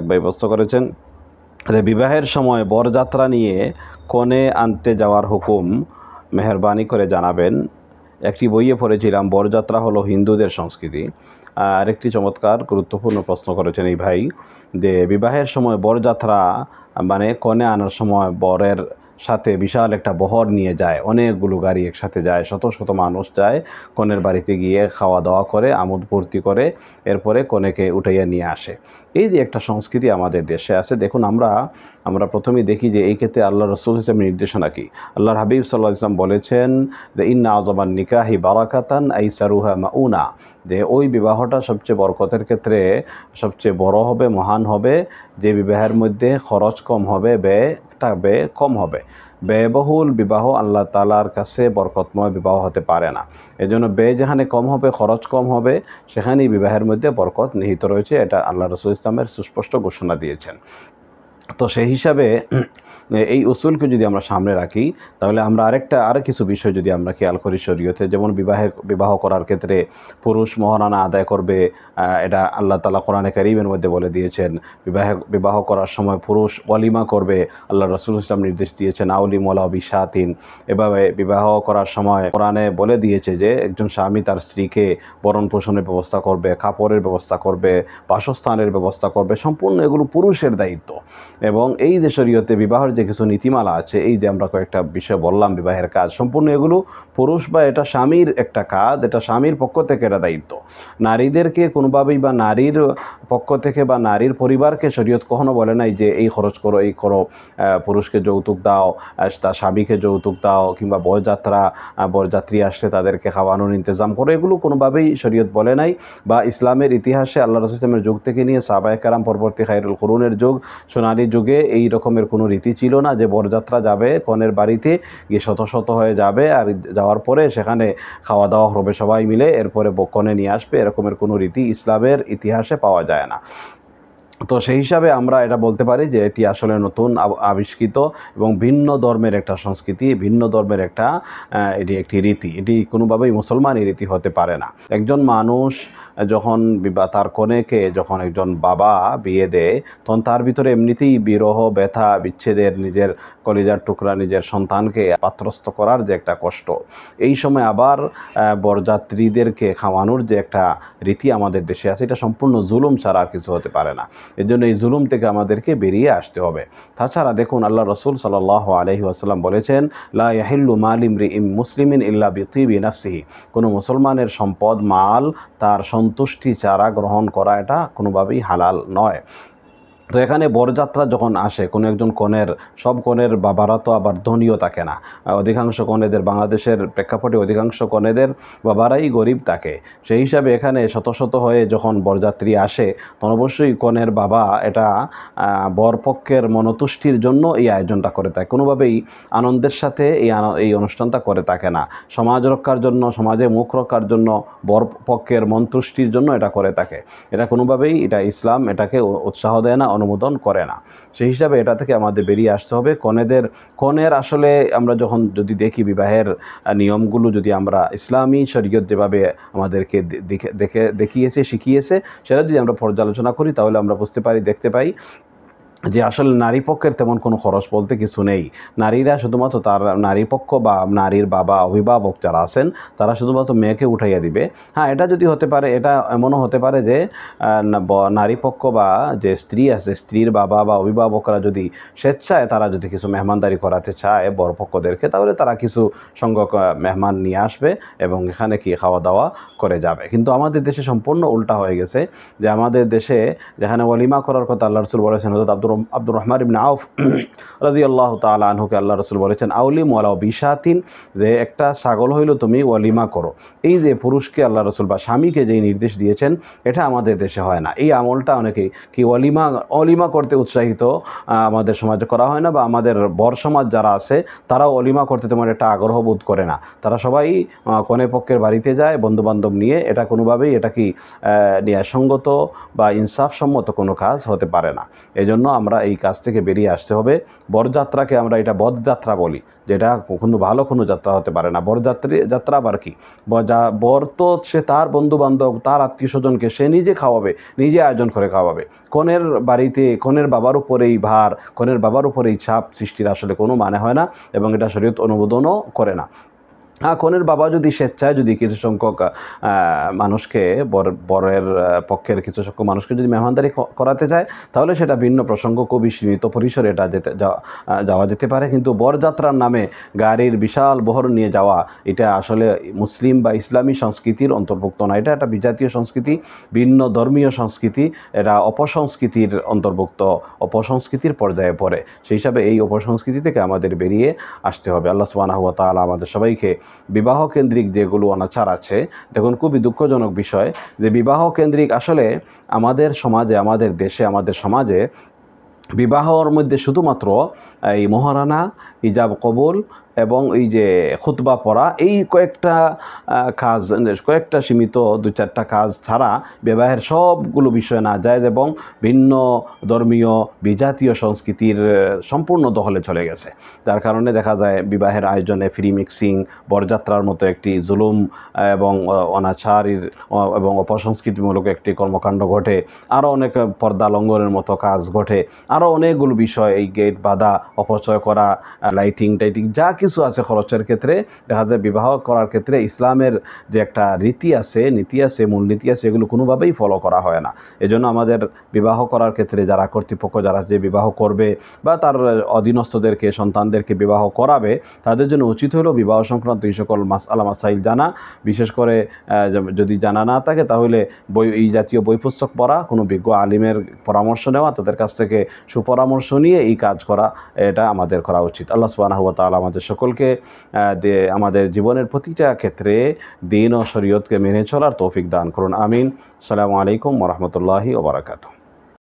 ভাই প্রশ্ন করেছেন যে বিবাহের সময় বরযাত্রা নিয়ে কনে আনতে যাওয়ার হুকুম মেহরবানি করে জানাবেন। একটি বইয়ে পড়েছিলাম বরযাত্রা হলো হিন্দুদের সংস্কৃতি। আরেকটি চমৎকার গুরুত্বপূর্ণ প্রশ্ন করেছেন এই ভাই, যে বিবাহের সময় বরযাত্রা মানে কনে আনার সময় বরের সাথে বিশাল একটা বহর নিয়ে যায়, অনেকগুলো গাড়ি একসাথে যায়, শত শত মানুষ যায়, কনের বাড়িতে গিয়ে খাওয়া দাওয়া করে আমোদ ফুর্তি করে এরপরে কনেকে উঠাইয়া নিয়ে আসে। এই যে একটা সংস্কৃতি আমাদের দেশে আছে, দেখুন আমরা প্রথমেই দেখি যে এই ক্ষেত্রে আল্লাহ রসুল হিসেবে নির্দেশনা কি। আল্লাহর হাবিব সাল্লাল্লাহু আলাইহি ওয়াসাল্লাম বলেছেন যে ইন্না আযমান নিকাহি বারাকাতান আইসারুহা মাউনা, যে ওই বিবাহটা সবচেয়ে বরকতের ক্ষেত্রে সবচেয়ে বড় হবে, মহান হবে, যে বিবাহের মধ্যে খরচ কম হবে, ব্যয় কম হবে। ব্যয়বহুল বিবাহ আল্লাহ তাআলার কাছে বরকতময় বিবাহ হতে পারে না। এজন্য ব্যয় যেখানে কম হবে, খরচ কম হবে, সেখানেই বিবাহের মধ্যে বরকত নিহিত রয়েছে। এটা আল্লাহ রাসূল ইসলামের সুস্পষ্ট ঘোষণা দিয়েছেন। তো সেই হিসাবে এই উসুলকে যদি আমরা সামনে রাখি, তাহলে আমরা আরও কিছু বিষয় যদি আমরা খেয়াল করি শরীয়তে, যেমন বিবাহ করার ক্ষেত্রে পুরুষ মহারানা আদায় করবে, এটা আল্লাহ তাআলা কোরআনে কারীমের মধ্যে বলে দিয়েছেন। বিবাহ করার সময় পুরুষ ওয়ালিমা করবে, আল্লাহ রাসূল ইসলাম নির্দেশ দিয়েছেন আউলিম ওয়ালা বিশাতিন। এভাবে বিবাহ করার সময় কোরআনে বলে দিয়েছে যে একজন স্বামী তার স্ত্রীকে ভরণ পোষণের ব্যবস্থা করবে, কাপড়ের ব্যবস্থা করবে, বাসস্থানের ব্যবস্থা করবে, সম্পূর্ণ এগুলো পুরুষের দায়িত্ব। এবং এই যে শরীয়তে বিবাহের যে কিছু নীতিমালা আছে, এই যে আমরা কয়েকটা বিষয় বললাম বিবাহের কাজ, সম্পূর্ণ এগুলো পুরুষ বা এটা স্বামীর একটা কাজ, এটা স্বামীর পক্ষ থেকে এটা দায়িত্ব। নারীদেরকে কোনোভাবেই বা নারীর পক্ষ থেকে বা নারীর পরিবারকে শরীয়ত কখনো বলে নাই যে এই খরচ করো, এই করো, পুরুষকে যৌতুক দাও, তার স্বামীকে যৌতুক দাও, কিংবা বরযাত্রী আসলে তাদেরকে খাওয়ানোর ইন্তজাম করো, এগুলো কোনোভাবেই শরীয়ত বলে নাই। বা ইসলামের ইতিহাসে আল্লাহ রাসূল ইসলামের যুগ থেকে নিয়ে সাহাবায়ে কেরাম পরবর্তী খায়রুল কুরুনের যুগ, সোনালী যুগে এই রকমের কোনো রীতি ছিল না যে বরযাত্রা যাবে কনের বাড়িতে গিয়ে শত শত হয়ে যাবে, আর যাওয়ার পরে সেখানে খাওয়া দাওয়া হবে সবাই মিলে, এরপরে কনে নিয়ে আসবে, এরকমের কোনো রীতি ইসলামের ইতিহাসে পাওয়া যায় না। তো সেই হিসাবে আমরা এটা বলতে পারি যে এটি আসলে নতুন আবিষ্কৃত এবং ভিন্ন ধর্মের একটা সংস্কৃতি, ভিন্ন ধর্মের এটি একটি রীতি। এটি কোনোভাবেই মুসলমানি রীতি হতে পারে না। একজন মানুষ যখন তার কনেকে যখন একজন বাবা বিয়ে দেয়, তখন তার ভিতরে এমনিতেই বিরহ, ব্যথা, বিচ্ছেদের, নিজের কলিজার টুকরা নিজের সন্তানকে পাত্রস্থ করার যে একটা কষ্ট, এই সময় আবার বরযাত্রীদেরকে খাওয়ানোর যে একটা রীতি আমাদের দেশে আছে, এটা সম্পূর্ণ জুলুম ছাড়া আর কিছু হতে পারে না। এর জন্য এই জুলুম থেকে আমাদেরকে বেরিয়ে আসতে হবে। তাছাড়া দেখুন আল্লাহ রাসূল সাল্লাল্লাহু আলাইহি ওয়াসাল্লাম বলেছেন লা ইয়াহিল্লু মাল ইমরিইম মুসলিমিন ইল্লা বিতিবি নাফসিহি, কোনো মুসলমানের সম্পদ, মাল তার সন্তুষ্টি ছাড়া গ্রহণ করা এটা কোনোভাবেই হালাল নয়। তো এখানে বরযাত্রা যখন আসে, কোনো একজন কনের, সব কনের বাবারা তো আবার ধনীও থাকে না। অধিকাংশ কনেদের, বাংলাদেশের প্রেক্ষাপটে অধিকাংশ কনেদের বাবারাই গরিব থাকে। সেই হিসাবে এখানে শত শত হয়ে যখন বরযাত্রী আসে, তখন অবশ্যই কনের বাবা এটা বরপক্ষের মনতুষ্টির জন্য এই আয়োজনটা করে থাকে, কোনোভাবেই আনন্দের সাথে এই অনুষ্ঠানটা করে থাকে না। সমাজ রক্ষার জন্য, সমাজে মুখ রক্ষার জন্য, বরপক্ষের মনতুষ্টির জন্য এটা করে থাকে। এটা কোনোভাবেই ইসলাম এটাকে উৎসাহ দেয় না, অনুমোদন করে না। সেই হিসাবে এটা থেকে আমাদের বেরিয়ে আসতে হবে। কনের আসলে আমরা যদি দেখি বিবাহের নিয়মগুলো, যদি আমরা ইসলামী শরীয়ত যেভাবে আমাদেরকে দেখিয়েছে, শিখিয়েছে, সেটা যদি আমরা পর্যালোচনা করি, তাহলে আমরা দেখতে পাই যে আসলে নারী পক্ষের তেমন কোনো খরচ বলতে কিছু নেই। নারীরা শুধুমাত্র নারী পক্ষ বা নারীর বাবা, অভিভাবক যারা আছেন, তারা শুধুমাত্র মেয়েকে উঠাইয়া দিবে। হ্যাঁ, এটা যদি হতে পারে, এটা এমনও হতে পারে যে নারী পক্ষ বা যে স্ত্রী আছে, স্ত্রীর বাবা বা অভিভাবকরা যদি স্বেচ্ছায় তারা যদি কিছু মেহমানদারি করাতে চায় বরপক্ষদেরকে, তাহলে তারা কিছু সংখ্যক মেহমান নিয়ে আসবে এবং এখানে কি খাওয়া দাওয়া করে যাবে। কিন্তু আমাদের দেশে সম্পূর্ণ উল্টা হয়ে গেছে, যে আমাদের দেশে যেখানে ওয়ালিমা করার কথা আল্লাহ রাসূল বলেছেন, হযরত আব্দুর রহমান ইবনে আউফ রাদিয়াল্লাহু তাআলা আনহুকে আল্লাহ রাসূল বলেছেন আউলিম ওয়ালাউ বিশাতিন, যে একটা ছাগল হইল তুমি ওয়ালিমা করো। এই যে পুরুষকে আল্লাহ রাসূল বা স্বামীকে যেই নির্দেশ দিয়েছেন, এটা আমাদের দেশে হয় না। এই আমলটা অনেকেই কি ওয়ালিমা করতে উৎসাহিত আমাদের সমাজে করা হয় না, বা আমাদের বর সমাজ যারা আছে তারাও ওয়ালিমা করতে তেমন একটা আগ্রহ বোধ করে না। তারা সবাই কনে পক্ষের বাড়িতে যায় বন্ধুবান্ধব নিয়ে। এটা কোনোভাবেই এটা কি ন্যায়সঙ্গত বা ইনসাফসম্মত কোনো কাজ হতে পারে না। এই জন্য আমরা এই কাজ থেকে বেরিয়ে আসতে হবে। বরযাত্রাকে আমরা এটা বরযাত্রা বলি, যেটা কোনো ভালো কোনো যাত্রা হতে পারে না। যাত্রা আবার কি, বর তো সে তার বন্ধুবান্ধব, তার আত্মীয় স্বজনকে সে নিজে খাওয়াবে, নিজে আয়োজন করে খাওয়াবে। কনের বাড়িতে কনের বাবার উপরেই ভার, কনের বাবার উপরেই ছাপ সৃষ্টির আসলে কোনো মানে হয় না, এবং এটা শরীয়ত অনুমোদনও করে না। কনের বাবা যদি স্বেচ্ছায় যদি কিছু সংখ্যক মানুষকে বরের পক্ষের কিছু সংখ্যক মানুষকে যদি মেহমানদারি করাতে চায়, তাহলে সেটা ভিন্ন প্রসঙ্গ, খুবই সীমিত পরিসরে এটা যাওয়া যেতে পারে। কিন্তু বরযাত্রার নামে গাড়ির বিশাল বহর নিয়ে যাওয়া, এটা আসলে মুসলিম বা ইসলামী সংস্কৃতির অন্তর্ভুক্ত না। এটা একটা বিজাতীয় সংস্কৃতি, ভিন্ন ধর্মীয় সংস্কৃতি, এটা অপসংস্কৃতির অন্তর্ভুক্ত, অপসংস্কৃতির পর্যায়ে পড়ে। সেই হিসাবে এই অপসংস্কৃতি থেকে আমাদের বেরিয়ে আসতে হবে। আল্লাহ সুবহানাহু ওয়া তাআলা আমাদের সবাইকে বিবাহ কেন্দ্রিক যেগুলো অনাচার আছে, দেখুন খুবই দুঃখজনক বিষয় যে বিবাহ কেন্দ্রিক আসলে আমাদের সমাজে, আমাদের দেশে, আমাদের সমাজে বিবাহর মধ্যে শুধুমাত্র এই মহারানা, ইজাব কবুল এবং এই যে খুতবা পড়া, এই কয়েকটা কাজ, কয়েকটা সীমিত 2-4টা কাজ ছাড়া বিবাহের সবগুলো বিষয় নাজায়েজ এবং ভিন্ন ধর্মীয় বিজাতীয় সংস্কৃতির সম্পূর্ণ দখলে চলে গেছে। যার কারণে দেখা যায় বিবাহের আয়োজনে ফ্রি মিক্সিং, বরযাত্রার মতো একটি জুলুম এবং অনাচারের এবং অপসংস্কৃতিমূলক একটি কর্মকাণ্ড ঘটে। আরও অনেক পর্দা লঙ্ঘনের মতো কাজ ঘটে। আরও অনেকগুলো বিষয়, এই গেট বাধা, অপচয় করা, লাইটিং টাইটিং যা কিছু আছে খরচের ক্ষেত্রে, দেখা যায় বিবাহ করার ক্ষেত্রে ইসলামের যে একটা রীতি আছে, নীতি আছে, মূলনীতি আছে, এগুলো কোনোভাবেই ফলো করা হয় না। এজন্য আমাদের বিবাহ করার ক্ষেত্রে যারা কর্তৃপক্ষ, যারা যে বিবাহ করবে বা তার অধীনস্থদেরকে, সন্তানদেরকে বিবাহ করাবে, তাদের জন্য উচিত হলো বিবাহ সংক্রান্ত এই সকল মাসআলা মাসাইল জানা। বিশেষ করে যদি জানা না থাকে, তাহলে এই জাতীয় বই পুস্তক পড়া, কোনো বিজ্ঞ আলিমের পরামর্শ নেওয়া, তাদের কাছ থেকে সুপরামর্শ নিয়ে এই কাজ করা, এটা আমাদের করা উচিত। আল্লাহ সুবহানাহু ওয়া তাআলা আমাদের সকলকে আমাদের জীবনের প্রতিটা ক্ষেত্রে দ্বীন ও শরীয়তকে মেনে চলার তৌফিক দান করুন। আমিন। আসসালামু আলাইকুম ওয়া রাহমাতুল্লাহি ওয়া বারাকাতুহু।